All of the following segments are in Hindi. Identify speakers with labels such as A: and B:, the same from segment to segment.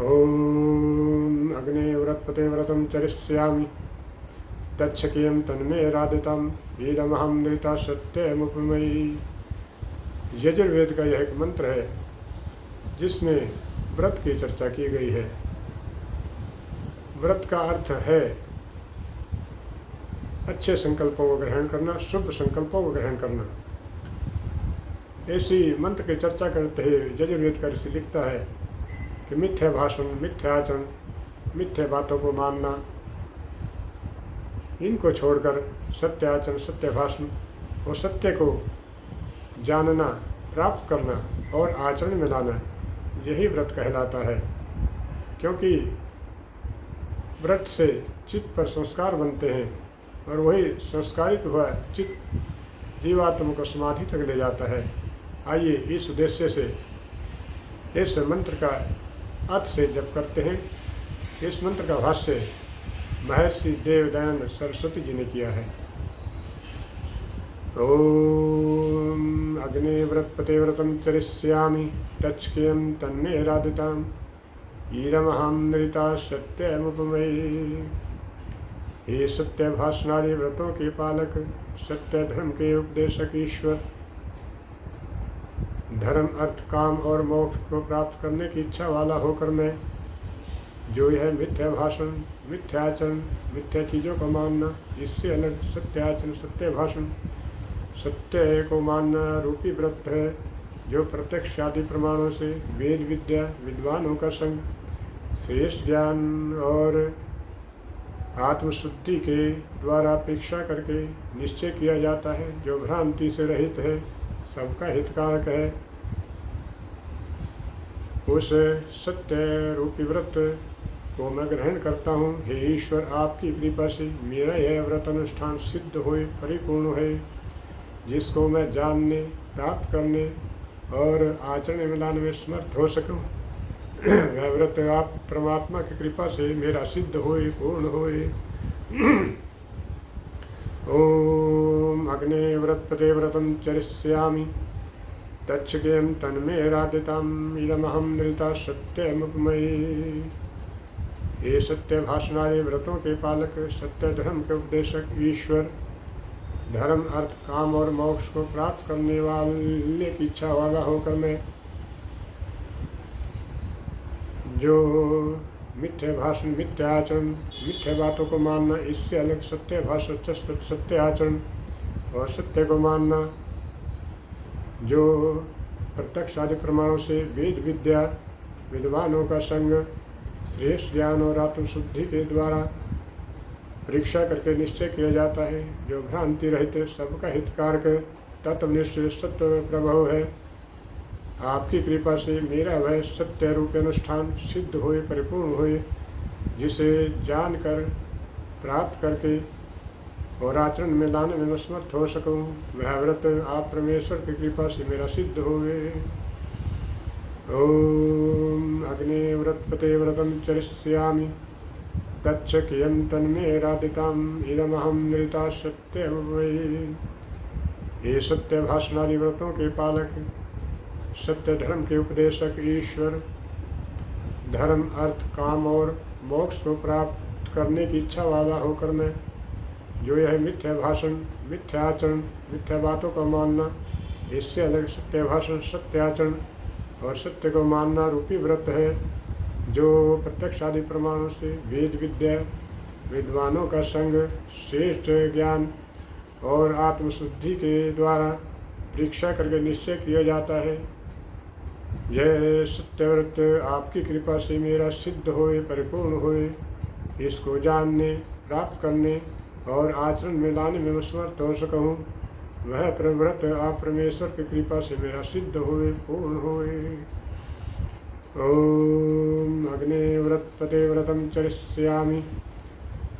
A: ओम अग्ने व्रतपते व्रतं चरिष्यामि तच्छक्यं तन्मे राधितं वीरमहं नृता सत्यमुपमयी। यजुर्वेद का यह एक मंत्र है जिसमें व्रत की चर्चा की गई है। व्रत का अर्थ है अच्छे संकल्पों को ग्रहण करना, शुभ संकल्पों को ग्रहण करना। ऐसी मंत्र की चर्चा करते हुए यजुर्वेद का ऋषि लिखता है कि मिथ्या भाषण, मिथ्या आचरण, मिथ्या बातों को मानना, इनको छोड़कर सत्य आचरण, सत्य भाषण और सत्य को जानना, प्राप्त करना और आचरण में लाना, यही व्रत कहलाता है। क्योंकि व्रत से चित्त पर संस्कार बनते हैं और वही संस्कारित हुआ चित्त जीवात्मा को समाधि तक ले जाता है। आइए इस उद्देश्य से इस मंत्र का अर्थ से जप करते हैं। इस मंत्र का भाष्य महर्षि देवदयानंद सरस्वती जी ने किया है। ओम अग्ने व्रतपते व्रतं चरिष्यामि तच्छक्यं तन्मे राधितं ईरमहं नृता सत्यमुपमयी। हे सत्य भाषणादि व्रतों के पालक, सत्य धर्म के उपदेशक ईश्वर, धर्म अर्थ काम और मोक्ष को प्राप्त करने की इच्छा वाला होकर मैं जो यह मिथ्या भाषण, मिथ्या आचरण, मिथ्या चीज़ों को मानना, इससे अलग सत्य आचरण, सत्य भाषण, सत्य को मानना रूपी व्रत है, जो प्रत्यक्ष आदि प्रमाणों से वेद विद्या, विद्वानों का संग, श्रेष्ठ ज्ञान और आत्मशुद्धि के द्वारा परीक्षा करके निश्चय किया जाता है, जो भ्रांति से रहित है, सबका हितकारक है। उस सत्य रूपी व्रत को मैं ग्रहण करता हूँ। हे ईश्वर, आपकी कृपा से मेरा यह व्रत अनुष्ठान सिद्ध होए, परिपूर्ण है, जिसको मैं जानने, प्राप्त करने और आचरण में लाने में समर्थ हो सकूँ। वह व्रत आप परमात्मा की कृपा से मेरा सिद्ध होए, पूर्ण होए। ओम अग्ने व्रतपते व्रतं चरिष्यामि तच्छक्यं तन्मे राधितं ईदमहं नृता सत्यमुपमयी। हे सत्य भाषणादि व्रतों के पालक, सत्य धर्म के उपदेशक ईश्वर, धर्म अर्थ काम और मोक्ष को प्राप्त करने वाले की इच्छा वाला होकर मैं जो मिथ्या भाषण, मिथ्या आचरण, मिथ्या बातों को मानना, इससे अलग सत्य भाषण, सत्य आचरण और सत्य को मानना, जो प्रत्यक्ष आदि प्रमाणों से वेद विद्या, विद्वानों का संग, श्रेष्ठ ज्ञान और आत्मशुद्धि के द्वारा परीक्षा करके निश्चय किया जाता है, जो भ्रांति रहित सबका हितकारक तत्वनिष्ठ सत्य प्रभव है। आपकी कृपा से मेरा वह सत्य रूप अनुष्ठान सिद्ध होए, परिपूर्ण होए, जिसे जानकर, प्राप्त करके और आचरण में लाने में समर्थ हो सकूं। वह व्रत आप परमेश्वर की कृपा से मेरा सिद्ध होवे। ओम अग्ने व्रतपते व्रतं चरिष्यामि तच्छक्यं तन्मे राधितं ईदमहं नृता सत्यमुपमयी। ये सत्य भाषणादि व्रतों के पालक, सत्य धर्म के उपदेशक ईश्वर, धर्म अर्थ काम और मोक्ष को प्राप्त करने की इच्छा वाला होकर मैं जो यह मिथ्या भाषण, मिथ्या आचरण, मिथ्या बातों को मानना, इससे अलग सत्य भाषण, सत्य आचरण और सत्य को मानना रूपी व्रत है, जो प्रत्यक्ष आदि प्रमाणों से वेद विद्या, विद्वानों का संग, श्रेष्ठ ज्ञान और आत्मशुद्धि के द्वारा परीक्षा करके निश्चय किया जाता है। यह सत्यव्रत आपकी कृपा से मेरा सिद्ध होए, परिपूर्ण होए, इसको जानने, प्राप्त करने और आचरण में लाने में मैं समर्थ हो सकूँ। वह प्रव्रत आप परमेश्वर की कृपा से मेरा सिद्ध होए, पूर्ण होए। ओम अग्ने व्रतपते व्रतं चरिष्यामि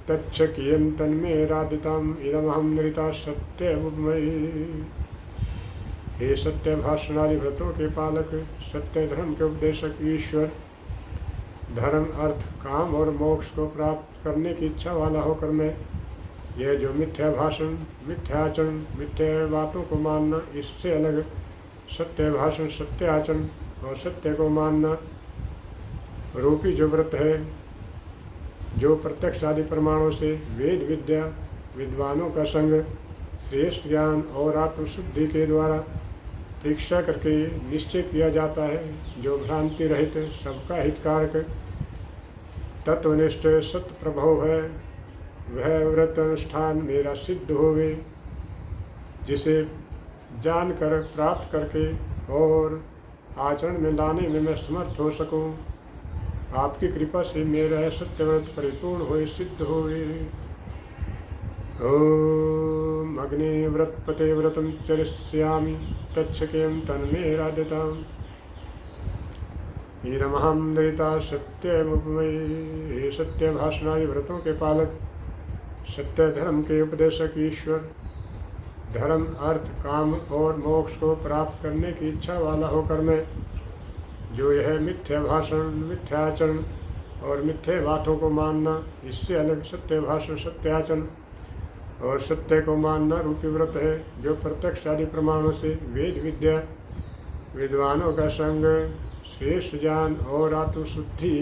A: तच्छक्यं तन्मे राधितं ईदमहं नृता सत्यमुपमयी। हे सत्य भाषणादि व्रतों के पालक, सत्य धर्म के उपदेशक ईश्वर, धर्म अर्थ काम और मोक्ष को प्राप्त करने की इच्छा वाला होकर मैं यह जो मिथ्या भाषण, मिथ्या आचरण, मिथ्या बातों को मानना, इससे अलग सत्य भाषण, सत्य आचरण और सत्य को मानना, रूपी जो व्रत है, जो प्रत्यक्ष आदि प्रमाणों से वेद विद्या विद्वानों का संग श्रेष्ठ ज्ञान और आत्मशुद्धि के द्वारा परीक्षा करके निश्चय किया जाता है, जो भ्रांति रहित सबका हितकारक तत्वनिष्ठ सत्य प्रभव है, वह व्रत अनुष्ठान मेरा सिद्ध होवे, जिसे जानकर प्राप्त करके और आचरण में लाने में मैं समर्थ हो सकूं। आपकी कृपा से मेरा सत्य व्रत परिपूर्ण होए सिद्ध होवे। ओम अग्नि व्रतपते व्रतं चरिष्यामि तच्छकेयं तन्मे राध्यताम्। ईदमहं नरिता सत्यमुपमयी। हे सत्य भाषणादि व्रतों के पालक, सत्य धर्म के उपदेशक ईश्वर, धर्म अर्थ काम और मोक्ष को प्राप्त करने की इच्छा वाला होकर मैं, जो यह मिथ्या भाषण मिथ्याचरण और मिथ्या बातों को मानना, इससे अलग सत्य भाषण सत्याचरण और सत्य को मानना रूपी व्रत है, जो प्रत्यक्ष आदि प्रमाणों से वेद विद्या विद्वानों का संग श्रेष्ठ ज्ञान और आत्मशुद्धि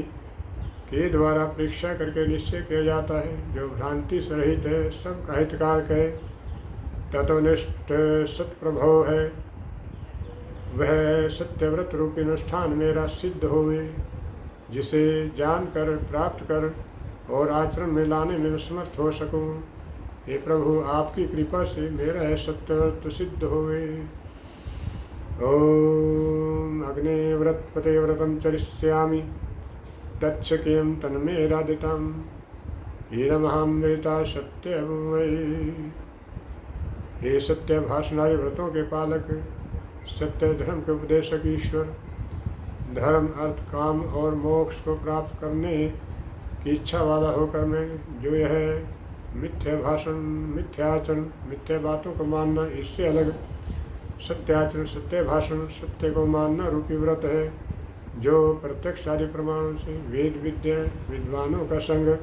A: के द्वारा परीक्षा करके निश्चय किया जाता है, जो भ्रांति से रहित है, सबका हितकारक है, तत्वनिष्ठ सत्प्रभव है, वह सत्यव्रत रूपी अनुष्ठान मेरा सिद्ध होवे, जिसे जानकर प्राप्त कर और आचरण में लाने में समर्थ हो सकूं। हे प्रभु, आपकी कृपा से मेरा यह सत्यव्रत सिद्ध होवे। ओम अग्नि व्रतपते व्रतं चरिष्यामि तच्छकेयं तन्मे राध्यताम्। ईदमहं नृता सत्यमुपमयी। हे सत्य भाषणादि व्रतों के पालक, सत्य धर्म के उपदेशक ईश्वर, धर्म अर्थ काम और मोक्ष को प्राप्त करने की इच्छा वाला होकर मैं, जो यह मिथ्या भाषण मिथ्याचरण मिथ्या बातों को मानना, इससे अलग सत्याचरण सत्य भाषण सत्य को मानना रूपी व्रत है, जो प्रत्यक्ष आदि प्रमाणों से वेद विद्या विद्वानों का संग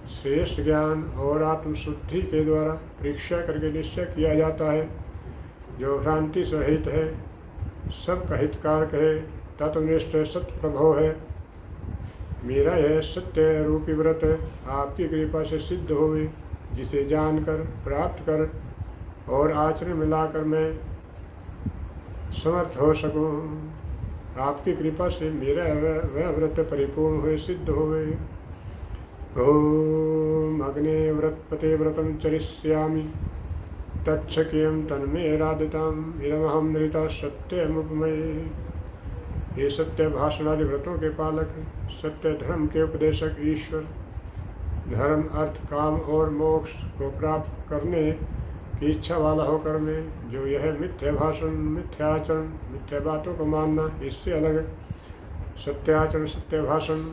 A: श्रेष्ठ ज्ञान और आत्मशुद्धि के द्वारा परीक्षा करके निश्चय किया जाता है, जो भ्रांति से रहित है, सबका हितकारक है, तत्वनिष्ठ सत्य प्रभव है, मेरा यह सत्य रूपी व्रत आपकी कृपा से सिद्ध होवे, जिसे जानकर प्राप्त कर और आचरण में लाकर मैं समर्थ हो सकूं। आपकी कृपा से मेरा वह व्रत परिपूर्ण हुए सिद्ध होवे। ओम अग्नि व्रतपते व्रतं चरिष्यामि तच्छकेयं तन्मे राध्यताम्। इदमहं नृता सत्यमुपमयी। हे सत्य भाषणादि व्रतों के पालक, सत्य धर्म के उपदेशक ईश्वर, धर्म अर्थ काम और मोक्ष को प्राप्त करने की इच्छा वाला होकर मैं, जो यह मिथ्या भाषण मिथ्याचरण मिथ्या बातों को मानना, इससे अलग सत्याचरण सत्य भाषण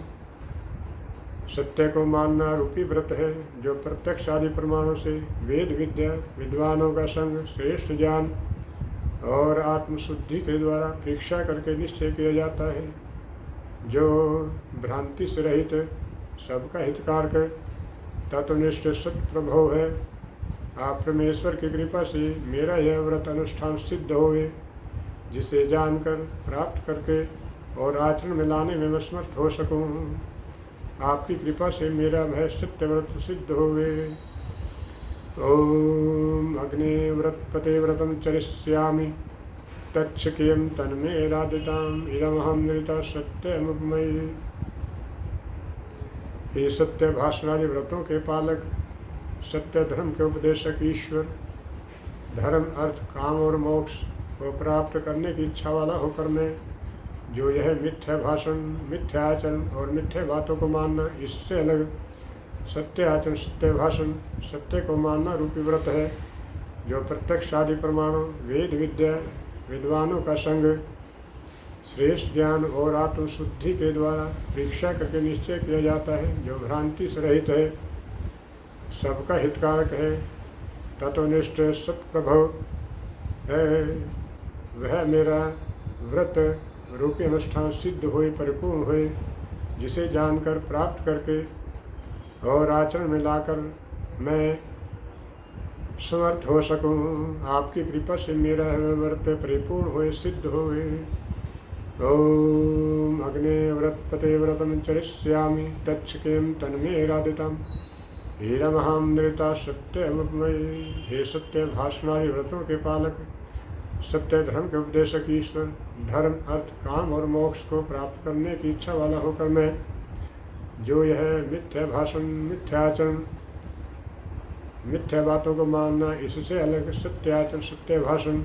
A: सत्य को मानना रूपी व्रत है, जो प्रत्यक्ष आदि प्रमाणों से वेद विद्या विद्वानों का संग श्रेष्ठ ज्ञान और आत्मशुद्धि के द्वारा परीक्षा करके निश्चय किया जाता है, जो भ्रांति से रहित सबका हितकारक तत्वनिष्ठ सत्य प्रभव है। आप परमेश्वर की कृपा से मेरा यह व्रत अनुष्ठान सिद्ध होवे, जिसे जानकर प्राप्त करके और आचरण में लाने में मैं समर्थ हो सकूं। आपकी कृपा से मेरा वह सत्य व्रत सिद्ध होवे। ओम अग्नि व्रतपते व्रतं चरिष्यामि तच्छकेयं तन्मे राध्यताम्। इदमहं नृता सत्यमुपमयी। हे सत्य भाषणादि व्रतों के पालक, सत्य धर्म के उपदेशक ईश्वर, धर्म अर्थ काम और मोक्ष को प्राप्त करने की इच्छा वाला होकर मैं, जो यह मिथ्या भाषण मिथ्याचरण और मिथ्या बातों को मानना, इससे अलग सत्य आचरण सत्य भाषण सत्य को मानना रूपी व्रत है, जो प्रत्यक्ष आदि प्रमाणों वेद विद्या विद्वानों का संग श्रेष्ठ ज्ञान और आत्मशुद्धि के द्वारा परीक्षा करके निश्चय किया जाता है, जो भ्रांति से रहित है, सबका हितकारक है, तत्वनिष्ठ सत्प्रभव है, वह मेरा व्रत रूपी अनुष्ठान सिद्ध हुए परिपूर्ण हुए, जिसे जानकर प्राप्त करके और आचरण में लाकर मैं समर्थ हो सकूं। आपकी कृपा से मेरा व्रत परिपूर्ण हुए सिद्ध हुए। ओम अग्नि व्रतपते व्रतं चरिष्यामि तच्छकेम तन्मे राधितम् हीरमहं नृता सत्यमयी। हे सत्य भाषणादि व्रतों के पालक, सत्य धर्म के उपदेशक ईश्वर, धर्म अर्थ काम और मोक्ष को प्राप्त करने की इच्छा वाला होकर मैं, जो यह मिथ्या भाषण, मिथ्याचरण, मिथ्या बातों को मानना, इससे अलग सत्याचरण, सत्य भाषण,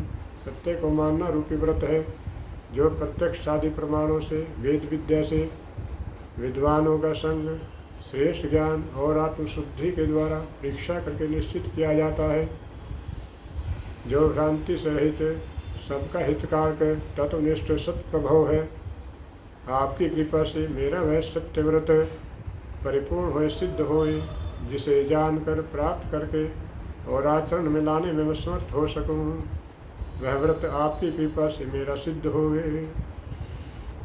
A: सत्य को मानना रूपी व्रत है, जो प्रत्यक्ष आदि प्रमाणों से, वेद विद्या से, विद्वानों का संग, श्रेष्ठ ज्ञान और आत्मशुद्धि के द्वारा परीक्षा करके निश्चित किया जाता है, जो भ्रांति से रहित, सबका हितकारक, तत्वनिष्ठ सत्प्रभव है। आपकी कृपा से मेरा वह सत्य व्रत परिपूर्ण होए, सिद्ध होए, जिसे जानकर प्राप्त करके और आचरण में लाने में मैं समर्थ हो सकूँ। वह व्रत आपकी कृपा से मेरा सिद्ध होवे।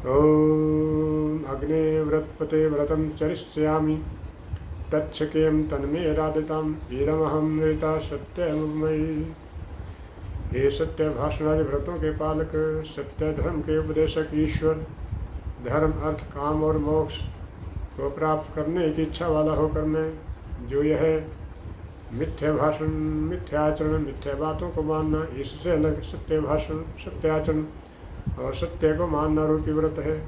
A: ओम अग्ने व्रतपते व्रतं चरिष्यामि तच्छकेम तन्मे राधितम् ईरमहं नृता सत्यमयी। हे सत्य भाषणादि व्रतों के पालक, सत्य धर्म के उपदेशक ईश्वर, धर्म अर्थ काम और मोक्ष को प्राप्त करने की इच्छा वाला होकर मैं, जो यह मिथ्या भाषण, मिथ्याचरण, मिथ्या बातों को मानना, इससे अलग सत्य भाषण, सत्याचरण और सत्य को मानना रूपी व्रत है,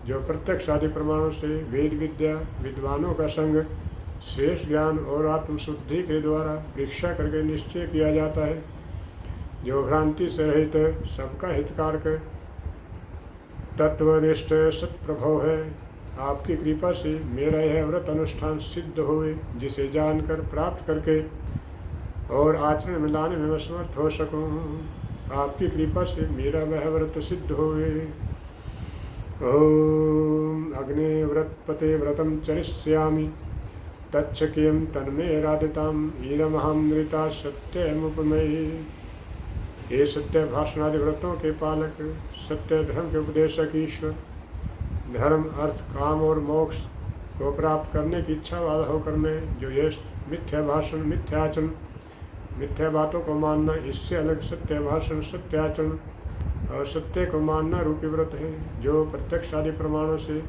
A: जो प्रत्यक्ष आदि प्रमाणों से, वेद विद्या, विद्वानों का संग, श्रेष्ठ ज्ञान और आत्मशुद्धि के द्वारा परीक्षा करके निश्चय किया जाता है, जो भ्रांति से रहित, सबका हितकारक, तत्वनिष्ठ सत्प्रभव है। आपकी कृपा से मेरा यह व्रत अनुष्ठान सिद्ध होए, जिसे जानकर प्राप्त करके और आचरण में लाने में मैं समर्थ हो सकूँ। आपकी कृपा से मेरा वह व्रत सिद्ध होए। ओम अग्ने व्रतपते व्रतं चरिष्यामि तच्छकेम तन्मे राधिताम् ईरमहं नृता सत्यमुपमयी। हे सत्य भाषणादि व्रतों के पालक, सत्य धर्म के उपदेशक ईश्वर, धर्म अर्थ काम और मोक्ष को प्राप्त करने की इच्छा वाला होकर मैं, जो ये मिथ्या भाषण, मिथ्याचरण, मिथ्या बातों को मानना, इससे अलग सत्य भाषण, सत्याचरण और सत्य को मानना रूपी व्रत है, जो प्रत्यक्ष आदि प्रमाणों से,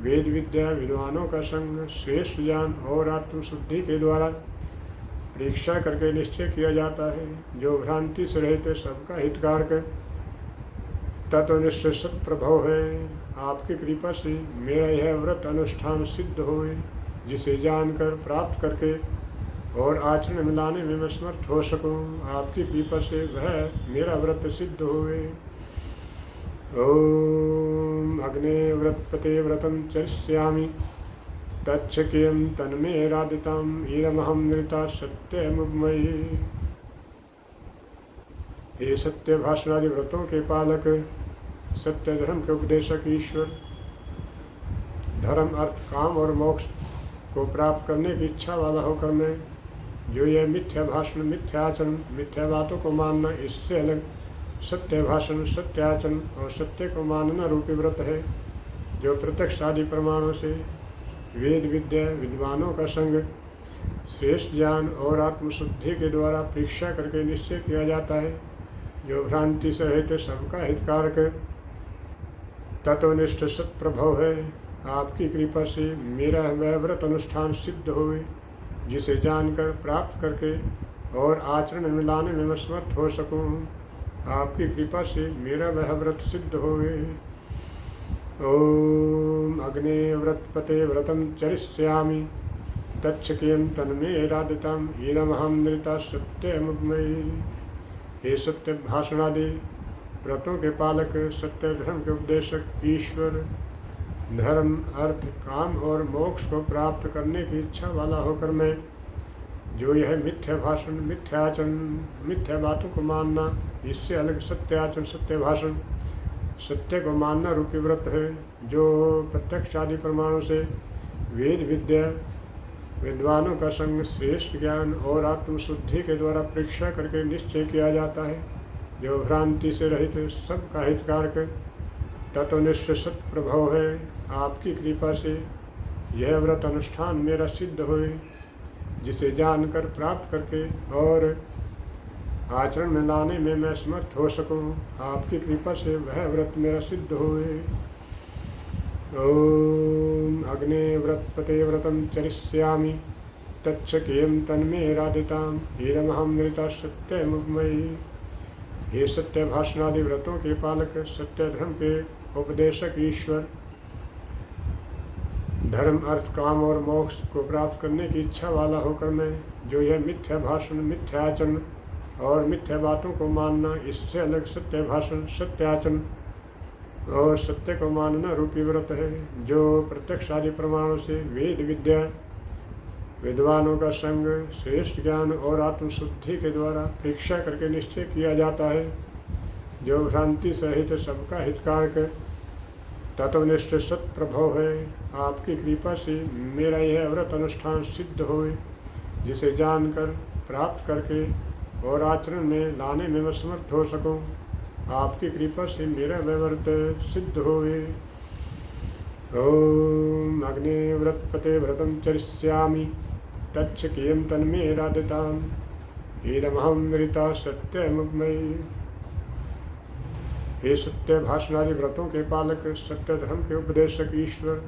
A: वेद विद्या, विद्वानों का संग, श्रेष्ठ ज्ञान और आत्मशुद्धि के द्वारा परीक्षा करके निश्चय किया जाता है, जो भ्रांति से रहित, सबका हितकारक, तत्वनिष्ठ सत्प्रभव है। आपकी कृपा से मेरा यह व्रत अनुष्ठान सिद्ध होए, जिसे जानकर प्राप्त करके और आचरण में लाने में मैं समर्थ हो सकूँ। आपकी कृपा से वह मेरा व्रत सिद्ध होए। ओम अग्ने व्रतपते व्रतं चरिष्यामि तच्छकेम तन्मे राधितम् ईरमहं नृता सत्यमुपमयी। हे सत्य भाषणादि व्रतों के पालक, सत्य धर्म के उपदेशक ईश्वर, धर्म अर्थ काम और मोक्ष को प्राप्त करने की इच्छा वाला होकर मैं, जो यह मिथ्या भाषण, मिथ्याचरण, मिथ्या बातों को मानना, इससे अलग सत्य भाषण, सत्याचरण और सत्य को मानना रूपी व्रत है, जो प्रत्यक्ष आदि प्रमाणों से, वेद विद्या, विद्वानों का संग, श्रेष्ठ ज्ञान और आत्मशुद्धि के द्वारा परीक्षा करके निश्चय किया जाता है, जो भ्रांति से रहित, सबका हितकारक, तत्वनिष्ठ सत्प्रभव है। आपकी कृपा से मेरा वह व्रत अनुष्ठान सिद्ध होए, जिसे जानकर प्राप्त करके और आचरण में लाने में मैं समर्थ हो सकूँ। आपकी कृपा से मेरा वह व्रत सिद्ध होए। ओम अग्ने व्रतपते व्रतं चरिष्यामि तच्छकेम तन्मे राधितम् ईरमहं नृता सत्यमुपमयी। हे सत्य भाषणादि व्रतों के पालक, सत्य धर्म के उपदेशक ईश्वर, धर्म अर्थ काम और मोक्ष को प्राप्त करने की इच्छा वाला होकर मैं, जो यह मिथ्या भाषण, मिथ्याचरण, मिथ्या बातों को मानना, इससे अलग सत्याचरण, सत्य भाषण, सत्य को मानना रूपी व्रत है, जो प्रत्यक्ष आदि प्रमाणों से, वेद विद्या, विद्वानों का संग, श्रेष्ठ ज्ञान और आत्मशुद्धि के द्वारा परीक्षा करके निश्चय किया जाता है, जो भ्रांति से रहित, सबका हितकारक, तत्वनिष्ठ सत्प्रभव है। आपकी कृपा से यह व्रत अनुष्ठान मेरा सिद्ध होए, जिसे जानकर प्राप्त करके और आचरण में लाने में मैं समर्थ हो सकूं। आपकी कृपा से वह व्रत मेरा सिद्ध होए। ॐ अग्ने व्रतपते व्रतं चरिष्यामि तच्छक्यं तन्मे राधिताम् इदमहं नृता सत्यमुपमयी। हे सत्य भाषणादि व्रतों के पालक, सत्य धर्म के उपदेशक ईश्वर, धर्म अर्थ काम और मोक्ष को प्राप्त करने की इच्छा वाला होकर मैं जो यह मिथ्या भाषण, मिथ्या आचरण और मिथ्या बातों को मानना, इससे अलग सत्य भाषण, सत्य आचरण और सत्य को मानना रूपी व्रत है, जो प्रत्यक्ष आदि प्रमाणों से वेद विद्या, विद्वानों का संग, श्रेष्ठ ज्ञान और आत्मशुद्धि के द्वारा परीक्षा करके निश्चय किया जाता है, जो भ्रांति सहित सबका हितकारक तत्वनिष्ठ सत्प्रभव है। आपकी कृपा से मेरा यह व्रत अनुष्ठान सिद्ध होए, जिसे जानकर प्राप्त करके और आचरण में लाने में मैं समर्थ हो सकूं। आपकी कृपा से मेरा वह व्रत सिद्ध होए। ओम अग्ने व्रतपते व्रतं चरिष्यामि तच्छक्यं तन्मे राधिताम् इदमहं नृता सत्यमुपमयी। हे सत्य भाषणादि व्रतों के पालक, सत्य धर्म के उपदेशक ईश्वर,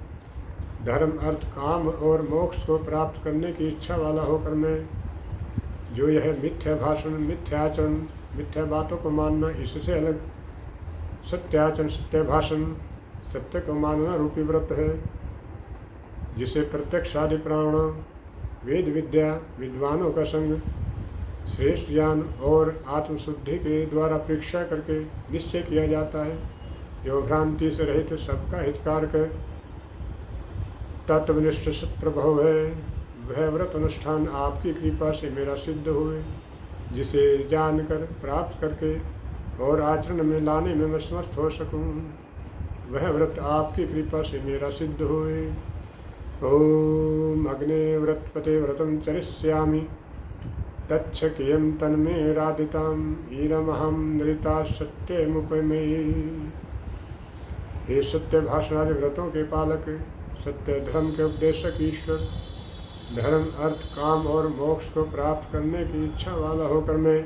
A: धर्म अर्थ काम और मोक्ष को प्राप्त करने की इच्छा वाला होकर मैं जो यह मिथ्या भाषण, मिथ्या आचरण, मिथ्या बातों को मानना, इससे अलग सत्य आचरण, सत्य भाषण, सत्य को मानना रूपी व्रत है, जिसे प्रत्यक्ष आदि प्राण, वेद विद्या, विद्वानों का संग, श्रेष्ठ ज्ञान और आत्मशुद्धि के द्वारा परीक्षा करके निश्चय किया जाता है, जो भ्रांति से रहित सबका हितकारक तत्वनिष्ठ सत्प्रभव है। वह व्रत अनुष्ठान आपकी कृपा से मेरा सिद्ध हुए, जिसे जानकर प्राप्त करके और आचरण में लाने में मैं समर्थ हो सकूं। वह व्रत आपकी कृपा से मेरा सिद्ध हुए। ओम अग्ने व्रतपते व्रतं चरिष्यामि तच्छक्यं तन्मे राधिताम् इदमहं नृता सत्यमुपमयी। हे सत्य भाषणादि व्रतों के पालक, सत्य धर्म के उपदेशक ईश्वर, धर्म अर्थ काम और मोक्ष को प्राप्त करने की इच्छा वाला होकर मैं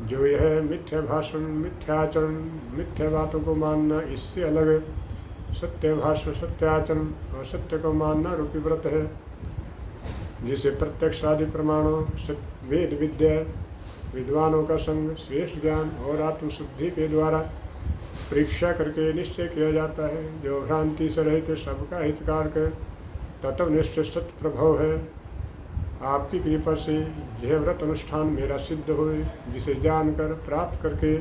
A: जो यह मिथ्या भाषण, मिथ्या आचरण, मिथ्या बातों को मानना, इससे अलग सत्य भाषण, सत्य आचरण और सत्य को मानना रूपी व्रत है, जिसे प्रत्यक्ष आदि प्रमाणों, वेद विद्या, विद्वानों का संग, श्रेष्ठ ज्ञान और आत्मशुद्धि के द्वारा परीक्षा करके निश्चय किया जाता है, जो भ्रांति से रहित सबका हितकारक तत्वनिष्ठ सत्प्रभव है। आपकी कृपा से यह व्रत अनुष्ठान मेरा सिद्ध हुए, जिसे जानकर प्राप्त करके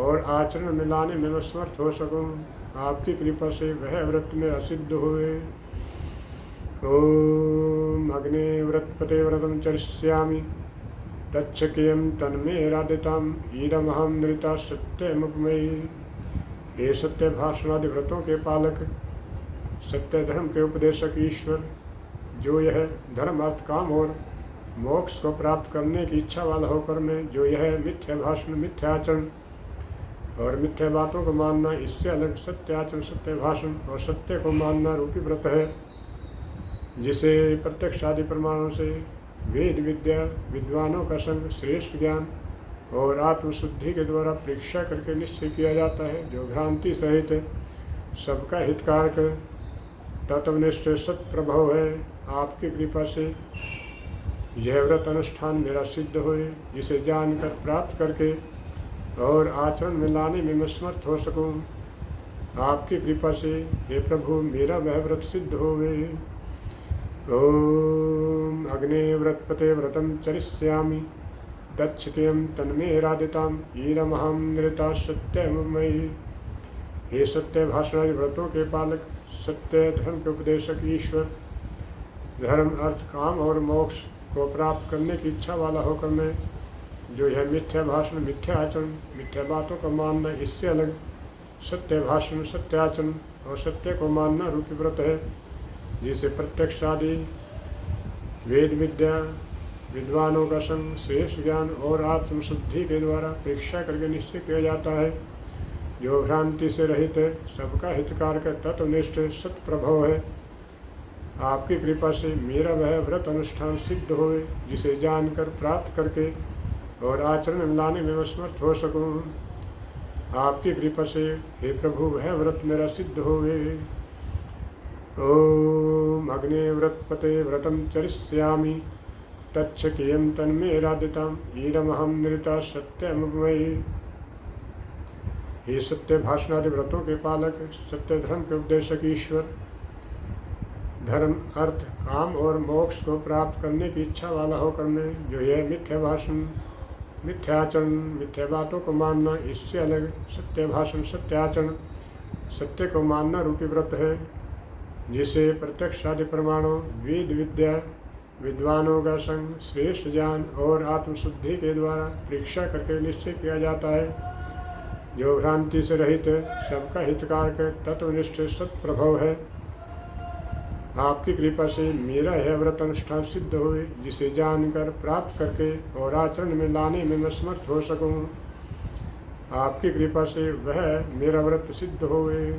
A: और आचरण में लाने में मैं समर्थ हो सकूं। आपकी कृपा से वह व्रत मेरा सिद्ध हुए। ओम अग्ने व्रतपते व्रतं चरिष्यामि तच्छक्यं तन्मे राधिताम् इदमहं नृता सत्यमुपमयी। हे सत्य भाषणादि व्रतों के पालक, सत्य धर्म के उपदेशक ईश्वर, जो यह धर्म अर्थ काम और मोक्ष को प्राप्त करने की इच्छा वाला होकर मैं जो यह मिथ्या भाषण, मिथ्या आचरण और मिथ्या बातों को मानना, इससे अलग सत्य आचरण, सत्य भाषण और सत्य को मानना रूपी व्रत है, जिसे प्रत्यक्ष आदि प्रमाणों से वेद विद्या, विद्वानों का संग, श्रेष्ठ ज्ञान और आत्मशुद्धि के द्वारा परीक्षा करके निश्चय किया जाता है, जो भ्रांति सहित सबका हितकारक तत्वनिष्ठ सत्प्रभव है। आपकी कृपा से यह व्रत अनुष्ठान मेरा सिद्ध हुए, जिसे जानकर प्राप्त करके और आचरण में लाने में मैं समर्थ हो सकूं। आपकी कृपा से हे प्रभु मेरा वह व्रत सिद्ध होवे। ओम अग्ने व्रतपते व्रतं चरिष्यामि तच्छक्यं तन्मे राधिताम् इदमहं नृता सत्यमुपमयी। हे सत्य भाषणादि व्रतों के पालक, सत्य धर्म के उपदेशक ईश्वर, धर्म अर्थ काम और मोक्ष को प्राप्त करने की इच्छा वाला होकर मैं जो यह मिथ्या भाषण, मिथ्या आचरण, मिथ्या बातों को मानना, इससे अलग सत्य भाषण, सत्य आचरण और सत्य को मानना रूपी व्रत है, जिसे प्रत्यक्ष आदि वेद विद्या, विद्वानों का संग, श्रेष्ठ ज्ञान और आत्मशुद्धि के द्वारा परीक्षा करके निश्चय किया जाता है, जो भ्रांति से रहित सबका हितकारक तत्वनिष्ठ सत्प्रभव है। आपकी कृपा से मेरा वह व्रत अनुष्ठान सिद्ध होए, जिसे जानकर प्राप्त करके और आचरण में लाने में मैं समर्थ हो सकूं। आपकी कृपा से हे प्रभु वह व्रत मेरा सिद्ध होवे। ओम अग्निव्रतपते व्रतं चरिष्यामि तच्छक्रियं तन्मे राधितम् ईदमहं निरता सत्यमयि। हे सत्य भाषणादि व्रतों के पालक, सत्य धर्म के उपदेशक ईश्वर, धर्म अर्थ काम और मोक्ष को प्राप्त करने की इच्छा वाला होकर मैं जो यह मिथ्या भाषण, मिथ्याचरण, मिथ्या बातों को मानना, इससे अलग सत्य भाषण, सत्याचरण, सत्य को मानना रूपी व्रत है, जिसे प्रत्यक्ष आदि प्रमाणों, वेद विद्या, विद्वानों का संग, श्रेष्ठ ज्ञान और आत्मशुद्धि के द्वारा परीक्षा करके निश्चय किया जाता है, जो भ्रांति से रहित सबका हितकारक तत्वनिष्ठ सत्प्रभव है। आपकी कृपा से मेरा यह व्रत अनुष्ठान सिद्ध हुए, जिसे जानकर प्राप्त करके और आचरण में लाने में मैं समर्थ हो सकूं। आपकी कृपा से वह मेरा व्रत सिद्ध हुए।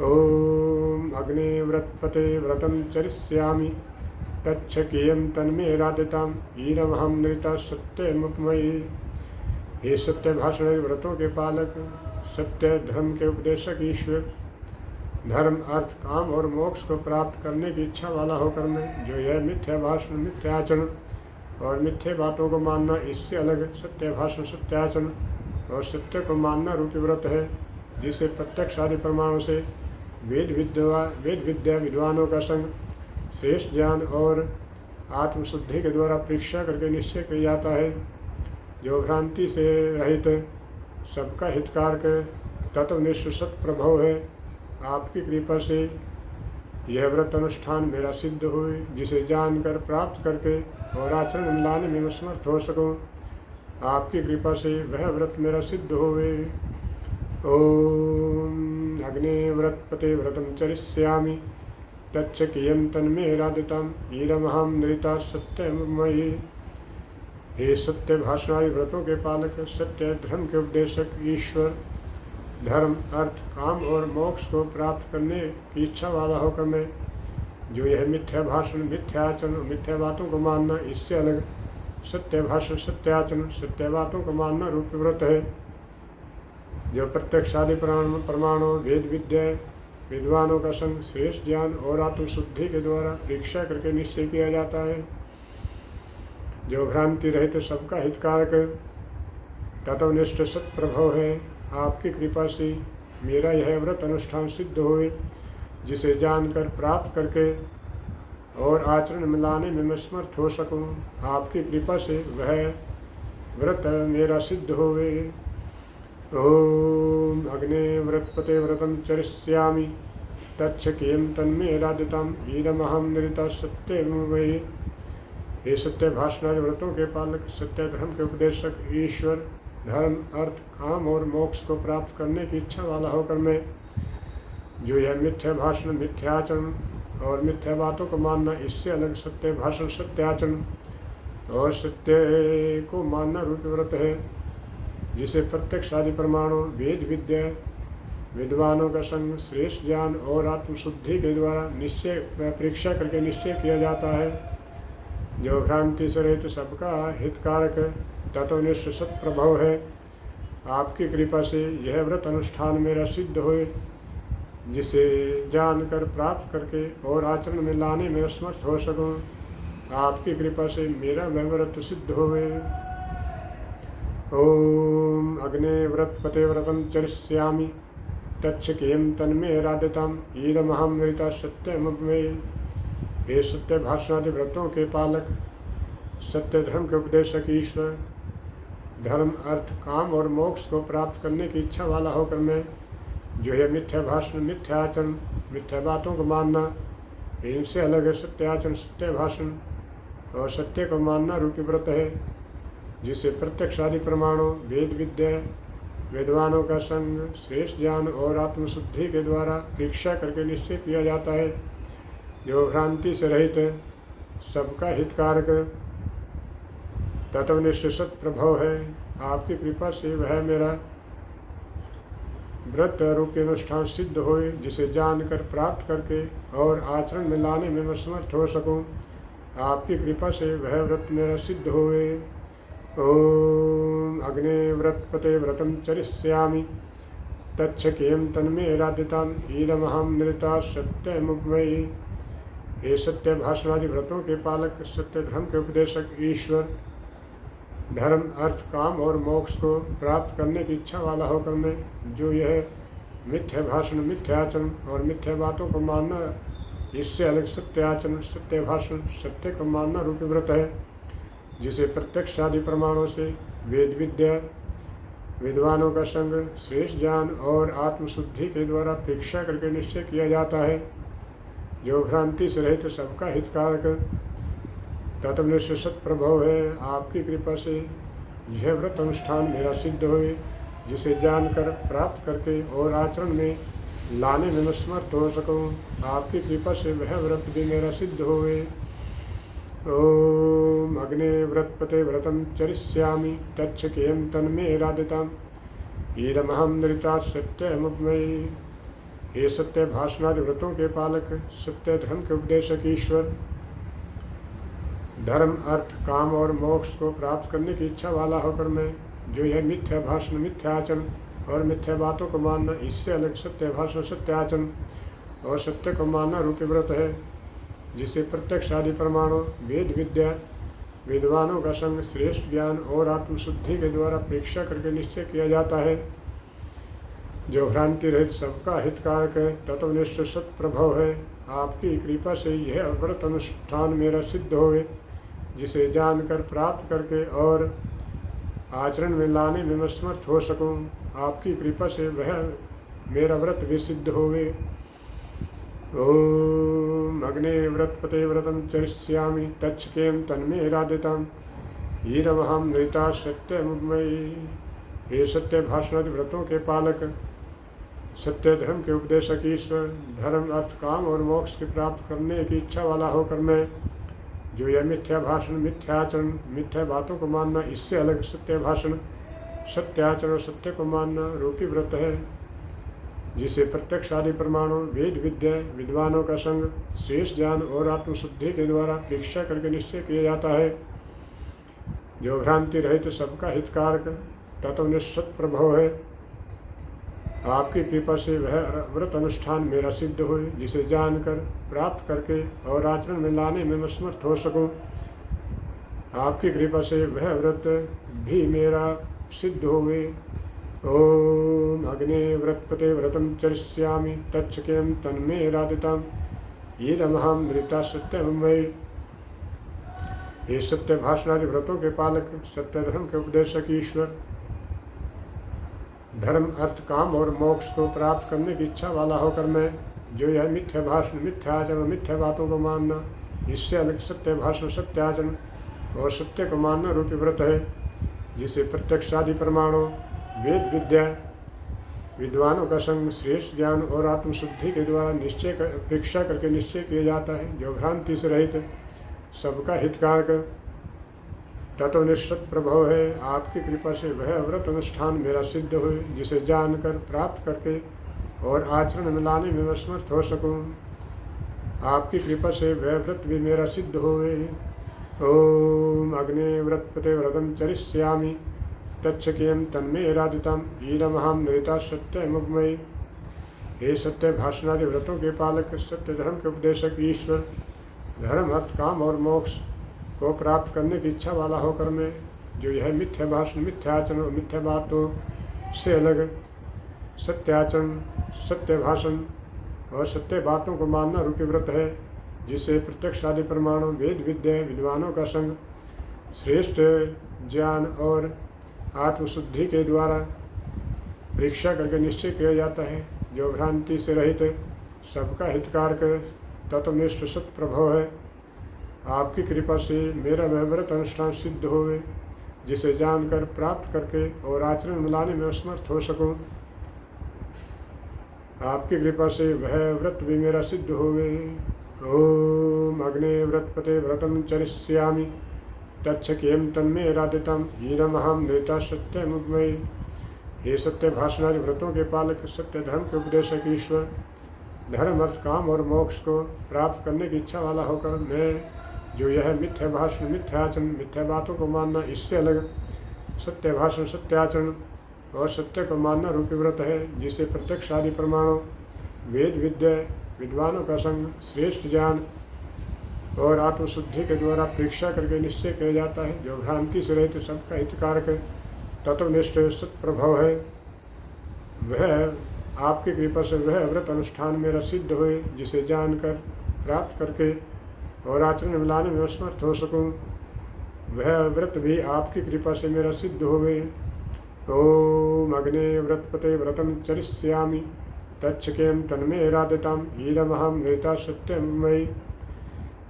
A: ओम अग्निव्रतपते व्रतं चरिष्यामि तच्छक्रियं तन्मे राधितम् ईदमहं नृता सत्यमुपमयि। हे सत्य भाषण व्रतों के पालक, सत्य धर्म के उपदेशक ईश्वर, धर्म अर्थ काम और मोक्ष को प्राप्त करने की इच्छा वाला होकर मैं जो यह मिथ्या भाषण, मिथ्याचरण और मिथ्या बातों को मानना, इससे अलग सत्य भाषण, सत्याचरण और सत्य को मानना रूपी व्रत है, जिसे प्रत्यक्ष आदि प्रमाणों से वेद विद्या, विद्वानों का संग, श्रेष्ठ ज्ञान और आत्मशुद्धि के द्वारा परीक्षा करके निश्चय किया जाता है, जो भ्रांति से रहित सबका हितकारक तत्वनिष्ठ सत्प्रभव है। आपकी कृपा से यह व्रत अनुष्ठान मेरा सिद्ध हुए, जिसे जानकर प्राप्त करके और आचरण में लाने में मैं समर्थ हो सकूं। आपकी कृपा से वह व्रत मेरा सिद्ध हुए। ओम अग्निव्रतपते व्रतं चरिष्यामि तच्छक्रियं तन्मे राधितम् ईदमहं नृता सत्यमयि। हे सत्य भाषणादि व्रतों के पालक, सत्य धर्म के उपदेशक ईश्वर, धर्म अर्थ काम और मोक्ष को प्राप्त करने की इच्छा वाला होकर मैं जो यह मिथ्या भाषण, मिथ्याचरण, मिथ्या बातों को मानना, इससे अलग सत्य भाषण, सत्याचरण, सत्य बातों को मानना रूपी व्रत है, जो प्रत्यक्ष आदि प्रमाणों, वेद विद्या, विद्वानों का संग, श्रेष्ठ ज्ञान और आत्मशुद्धि के द्वारा परीक्षा करके निश्चय किया जाता है, जो भ्रांति रहित सबका हितकारक तत्वनिष्ठ सत्प्रभव है। आपकी कृपा से मेरा यह व्रत अनुष्ठान सिद्ध हुए, जिसे जानकर प्राप्त करके और आचरण में लाने में मैं समर्थ हो सकूं। आपकी कृपा से वह व्रत मेरा सिद्ध हुए। ओम अग्निव्रतपते व्रतं चरिष्यामि तच्छक्रियं तन्मे राधितम् ईदमहं नृता सत्यमुपमयि। हे सत्य भाषणादि व्रतों के पालक, सत्य धर्म के उपदेशक ईश्वर, धर्म अर्थ काम और मोक्ष को प्राप्त करने की इच्छा वाला होकर मैं जो यह मिथ्या भाषण, मिथ्याचरण और मिथ्या बातों को मानना, इससे अलग सत्य भाषण, सत्याचरण और सत्य को मानना रूपी व्रत है, जिसे प्रत्यक्ष आदि प्रमाणों, वेद विद्या, विद्वानों का संग, श्रेष्ठ ज्ञान और आत्मशुद्धि के द्वारा निश्चय परीक्षा करके निश्चय किया जाता है, जो भ्रांति से रहित सबका हितकारक तत्वनिष्ठ सत्प्रभव है। आपकी कृपा से यह व्रत अनुष्ठान मेरा सिद्ध हुए, जिसे जानकर प्राप्त करके और आचरण में लाने में समर्थ हो सकूं। आपकी कृपा से मेरा वह व्रत सिद्ध हुए। ओम अग्निव्रतपते व्रतं चरिष्यामि तच्छक्रियं तन्मे राधितम् ईदमहं नृता सत्यमुपमयि। हे सत्य भाषणादि व्रतों के पालक, सत्य धर्म के उपदेशक ईश्वर, धर्म अर्थ काम और मोक्ष को प्राप्त करने की इच्छा वाला होकर मैं जो यह मिथ्या भाषण, मिथ्याचरण, मिथ्या बातों को मानना, इनसे अलग सत्याचरण, सत्य भाषण और सत्य को मानना रूपी व्रत है, जिसे प्रत्यक्ष आदि प्रमाणों, वेद विद्या, विद्वानों का संग, श्रेष्ठ ज्ञान और आत्मशुद्धि के द्वारा परीक्षा करके निश्चय किया जाता है, जो भ्रांति से रहित सबका हितकारक तत्वनिष्ठ सत्प्रभव है। आपकी कृपा से वह मेरा व्रत रूपी अनुष्ठान सिद्ध होए, जिसे जानकर प्राप्त करके और आचरण में लाने में मैं समर्थ हो सकूं। आपकी कृपा से वह व्रत मेरा सिद्ध होए। ओम अग्निव्रतपते व्रतं चरिष्यामि तच्छकेयं तन्मे राधिताम ईदमहम नृता सत्यमुपमयी। हे सत्य भाषणादि व्रतों के पालक, सत्य धर्म के उपदेशक ईश्वर, धर्म अर्थ काम और मोक्ष को प्राप्त करने की इच्छा वाला होकर मैं, जो यह मिथ्या भाषण, मिथ्या आचरण और मिथ्या बातों को मानना, इससे अलग सत्य आचरण, सत्य भाषण, सत्य को मानना रूपी व्रत है, जिसे प्रत्यक्ष आदि प्रमाणों से वेद विद्या, विद्वानों का संग, श्रेष्ठ ज्ञान और आत्मशुद्धि के द्वारा परीक्षा करके निश्चय किया जाता है, जो भ्रांति से रहित सबका हितकारक तत्वनिष्ठ सत्प्रभव है। आपकी कृपा से यह व्रत अनुष्ठान मेरा सिद्ध होए, जिसे जानकर, प्राप्त करके और आचरण में लाने में मैं समर्थ हो सकूं। आपकी कृपा से वह व्रत भी मेरा सिद्ध होए। ओम अग्ने व्रतपते व्रतं चरिष्यामि तच्छकेयं तन्मे राधिताम् ईदमहं नृता सत्यमुपमयी। हे सत्य भाषणादि व्रतों के पालक, सत्य धर्म के उपदेशक ईश्वर, धर्म अर्थ काम और मोक्ष को प्राप्त करने की इच्छा वाला होकर मैं, जो यह मिथ्या भाषण, मिथ्या आचरण और मिथ्या बातों को मानना, इससे अलग सत्य भाषण, सत्य आचरण और सत्य को मानना रूपी व्रत है, जिसे प्रत्यक्ष आदि प्रमाणों, वेद विद्या, विद्वानों का संग, श्रेष्ठ ज्ञान और आत्मशुद्धि के द्वारा परीक्षा करके निश्चय किया जाता है, जो भ्रांति रहित सबका हितकारक है, तत्वनिष्ठ सत्प्रभव है। आपकी कृपा से यह व्रत अनुष्ठान मेरा सिद्ध होए, जिसे जानकर, प्राप्त करके और आचरण में लाने में मैं समर्थ हो सकूं। आपकी कृपा से वह मेरा व्रत भी सिद्ध होवे। ओम अग्ने व्रतपते व्रतं चरिष्यामि तच्छकेयं तन्मे राधिताम् ईदमहं नृता सत्यमुपमयी। हे सत्य भाषणादि व्रतों के पालक, सत्य धर्म के उपदेशक ईश्वर, धर्म अर्थ काम और मोक्ष की प्राप्त करने की इच्छा वाला होकर मैं, जो यह मिथ्या भाषण, मिथ्या आचरण, मिथ्या बातों को मानना, इससे अलग सत्य भाषण, सत्य आचरण और सत्य को मानना रूपी व्रत है, जिसे प्रत्यक्ष आदि प्रमाणों, वेद विद्या, विद्वानों का संग, शेष ज्ञान और आत्मशुद्धि के द्वारा परीक्षा करके निश्चय किया जाता है, जो भ्रांति रहित सबका हितकारक तत्वनिष्ठ सत्प्रभव है। आपकी कृपा से वह व्रत अनुष्ठान मेरा सिद्ध होए, जिसे जानकर, प्राप्त करके और आचरण में लाने में मैं समर्थ हो सकूं। आपकी कृपा से वह व्रत भी मेरा सिद्ध होवे। ओम अग्ने व्रतपते व्रतं चरिष्यामि तच्छकेयं तन्मे राधिताम् ईदमहं नृता सत्यमुपमयी। हे सत्य भाषणादि व्रतों के पालक, सत्य धर्म के उपदेशक ईश्वर, धर्म अर्थ काम और मोक्ष को प्राप्त करने की इच्छा वाला होकर मैं, जो यह मिथ्या भाषण, मिथ्या आचरण, मिथ्या बातों को मानना, इससे अलग सत्य भाषण, सत्य आचरण और सत्य को मानना रूपी व्रत है, जिसे प्रत्यक्ष आदि प्रमाणों, वेद विद्या, विद्वानों का संग, श्रेष्ठ ज्ञान और आत्मशुद्धि के द्वारा परीक्षा करके निश्चय किया जाता है, जो भ्रांति से रहित सबका हितकारक तत्वनिष्ठ प्रभव है। आपकी कृपा से वह व्रत अनुष्ठान मेरा सिद्ध हुए, जिसे जानकर, प्राप्त करके और आचरण में लाने में मैं समर्थ हो सकूं। आपकी कृपा से वह व्रत भी मेरा सिद्ध होवे। ओम अग्ने व्रतपते व्रतं चरिष्यामि तच्छकेयं तन्मे राधिताम् ईदमहं नृता सत्यमुपमयी। हे सत्य भाषणादि व्रतों के पालक, सत्य धर्म के उपदेशक ईश्वर, धर्म अर्थ काम और मोक्ष को प्राप्त करने की इच्छा वाला होकर मैं, जो यह मिथ्या भाषण, मिथ्या आचरण और मिथ्या बातों से अलग सत्य आचरण, सत्य भाषण और सत्य बातों को मानना रूपी व्रत है, जिसे प्रत्यक्ष आदि प्रमाणों, वेद विद्या, विद्वानों का संग, श्रेष्ठ ज्ञान और आत्मशुद्धि के द्वारा परीक्षा करके निश्चय किया जाता है, जो भ्रांति से रहित सबका हितकारक तत्वनिष्ठ सत्प्रभव है। आपकी कृपा से मेरा वह व्रत अनुष्ठान सिद्ध होवे, जिसे जानकर, प्राप्त करके और आचरण में लाने में असमर्थ हो सकूं। आपकी कृपा से वह व्रत भी मेरा सिद्ध होवे। ओम अग्ने व्रतपते व्रतं चरिष्यामि तच्छकेयं तन्मे राधिताम् ईदमहं नृता सत्यमुपमयी। हे सत्य भाषणादि व्रतों के पालक, सत्य धर्म के उपदेशक ईश्वर, धर्म अर्थ काम और मोक्ष को प्राप्त करने की इच्छा वाला होकर मैं, जो यह मिथ्या भाषण, मिथ्या आचरण, मिथ्या बातों को मानना, इससे अलग सत्य भाषण, सत्य आचरण और सत्य को मानना रूपी व्रत है, जिसे प्रत्यक्ष आदि प्रमाणों, वेद विद्या, विद्वानों का संग, श्रेष्ठ ज्ञान और आत्मशुद्धि के द्वारा परीक्षा करके निश्चय किया जाता है। जो भ्रांति से रहित सबका हितकारक तत्वनिष्ठ सत्प्रभव है, वह आपकी कृपा से वह व्रत अनुष्ठान मेरा सिद्ध होए, जिसे जानकर प्राप्त करके और आचरण में लाने में असमर्थ हो सकूं। वह व्रत भी आपकी कृपा से मेरा सिद्ध होवे। ओम अग्ने व्रतपते व्रतम चरिष्यामि तच्छकेम तन्मे राधिताम ईदमहम नेता सत्यमयी।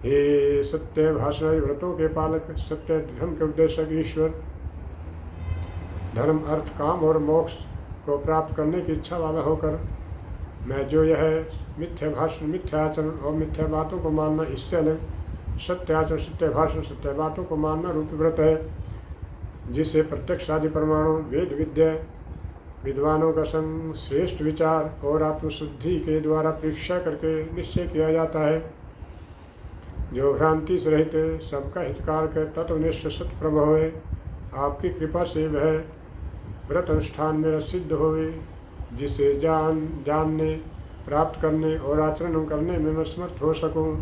A: हे सत्य भाषण व्रतों के पालक, सत्य धर्म के उपदेशक ईश्वर, धर्म अर्थ काम और मोक्ष को प्राप्त करने की इच्छा वाला होकर मैं जो यह मिथ्या भाषण, मिथ्या आचरण और मिथ्या बातों को मानना, इससे अलग सत्य आचरण, सत्य भाषण, सत्य बातों को मानना रूपी व्रत है, जिससे प्रत्यक्ष आदि प्रमाणों, वेद विद्या, विद्वानों का संग, श्रेष्ठ विचार और आत्मशुद्धि के द्वारा परीक्षा करके निश्चय किया जाता है। जो भ्रांति से रहित सबका हितकारक तत्वनिष्ठ सत्प्रभव है, आपकी कृपा से वह व्रत अनुष्ठान मेरा सिद्ध होवे, जिसे जानने, प्राप्त करने और आचरण करने में मैं समर्थ हो सकूं।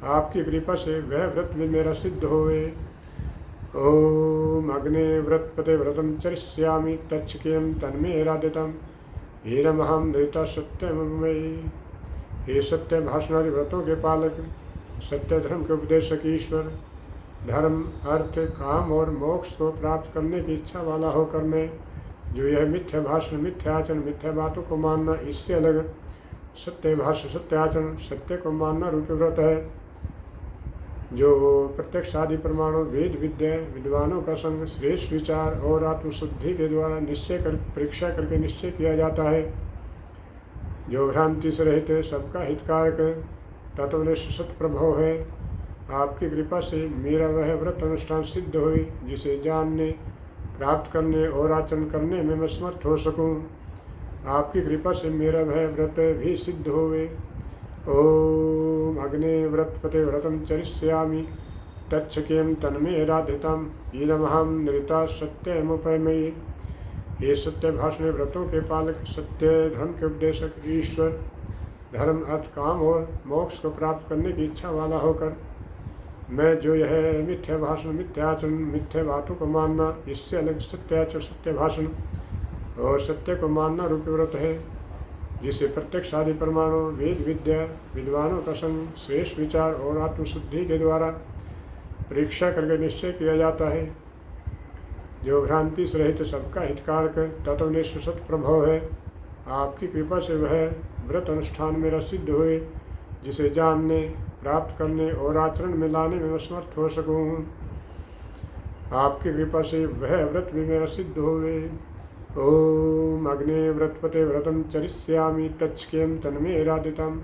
A: आपकी कृपा से वह व्रत भी मेरा सिद्ध होवे। ओम अग्ने व्रतपते व्रतम चरिष्यामि तच्छकेम तन्मे राधितम हीरमहम नृता सत्यमयी। हे सत्य भाषणादि व्रतों के पालक, सत्य धर्म के उपदेशक ईश्वर, धर्म अर्थ काम और मोक्ष को प्राप्त करने की इच्छा वाला होकर मैं जो यह मिथ्या भाषण, मिथ्या आचरण, मिथ्या बातों को मानना, इससे अलग सत्य भाषण, सत्य आचरण, सत्य को मानना रूपी व्रत है, जो प्रत्यक्ष आदि प्रमाणों, वेद विद्या, विद्वानों का संग, श्रेष्ठ विचार और आत्मशुद्धि के द्वारा परीक्षा करके निश्चय किया जाता है। जो भ्रांति से रहित सबका हितकारक तत्वनिष्ठ सत्प्रभव है, आपकी कृपा से मेरा वह व्रत अनुष्ठान सिद्ध हुई, जिसे जानने, प्राप्त करने और आचरण करने में मैं समर्थ हो सकूं। आपकी कृपा से मेरा वह व्रत भी सिद्ध होवे। ओम अग्ने व्रतपते व्रतम चरिष्यामि तच्छकेम तन्मे राधितम ईदमहम नृता सत्यमुपयमयी। ये सत्य भाषण व्रतों के पालक, सत्य धर्म के उपदेशक ईश्वर, धर्म अर्थ काम और मोक्ष को प्राप्त करने की इच्छा वाला होकर मैं जो यह मिथ्या भाषण, मिथ्या आचरण, मिथ्या बातों को मानना, इससे अलग सत्य आचरण, सत्य भाषण और सत्य को मानना रूपी व्रत है, जिसे प्रत्यक्ष आदि प्रमाणों, वेद विद्या, विद्वानों का संग, श्रेष्ठ विचार और आत्मशुद्धि के द्वारा परीक्षा करके निश्चय किया जाता है। जो भ्रांति से रहित सबका हितकारक तत्वनिष्ठ सत्प्रभव है, आपकी कृपा से वह व्रत अनुष्ठान मेरा सिद्ध हुए, जिसे जानने, प्राप्त करने और आचरण में लाने में मैं समर्थ हो सकूं। आपकी कृपा से वह व्रत भी मेरा सिद्ध होवे। ओम अग्ने व्रतपते व्रतम चरिष्यामि तच्छकेम तन्मे राधितम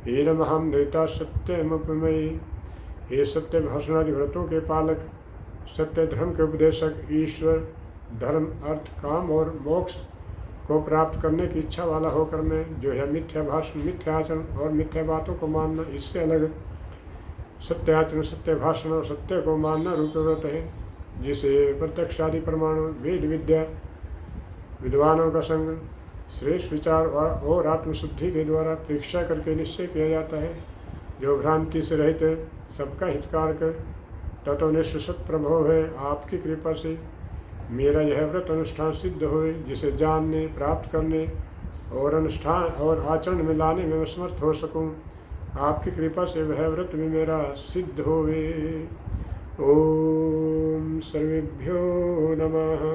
A: हीरमहम नृता सत्यमुपयमयी। हे सत्य भाषणादि व्रतों के पालक, सत्य धर्म के उपदेशक ईश्वर, धर्म अर्थ काम और मोक्ष को प्राप्त करने की इच्छा वाला होकर मैं जो है मिथ्या भाषण, मिथ्या आचरण और मिथ्या बातों को मानना, इससे अलग सत्य आचरण, सत्य भाषण और सत्य को मानना रूप व्रत है, जिसे प्रत्यक्ष आदि प्रमाणों, वेद विद्या, विद्वानों का संग, श्रेष्ठ विचार और आत्मशुद्धि के द्वारा परीक्षा करके निश्चय किया जाता है। जो भ्रांति से रहित सबका हितकारक तत्वनिष्ठ सत्प्रभव है, आपकी कृपा से मेरा यह व्रत अनुष्ठान सिद्ध होए, जिसे जानने, प्राप्त करने और अनुष्ठान और आचरण में लाने में समर्थ हो सकूं। आपकी कृपा से वह व्रत भी मेरा सिद्ध होवे। ओम सर्वेभ्यो नमः।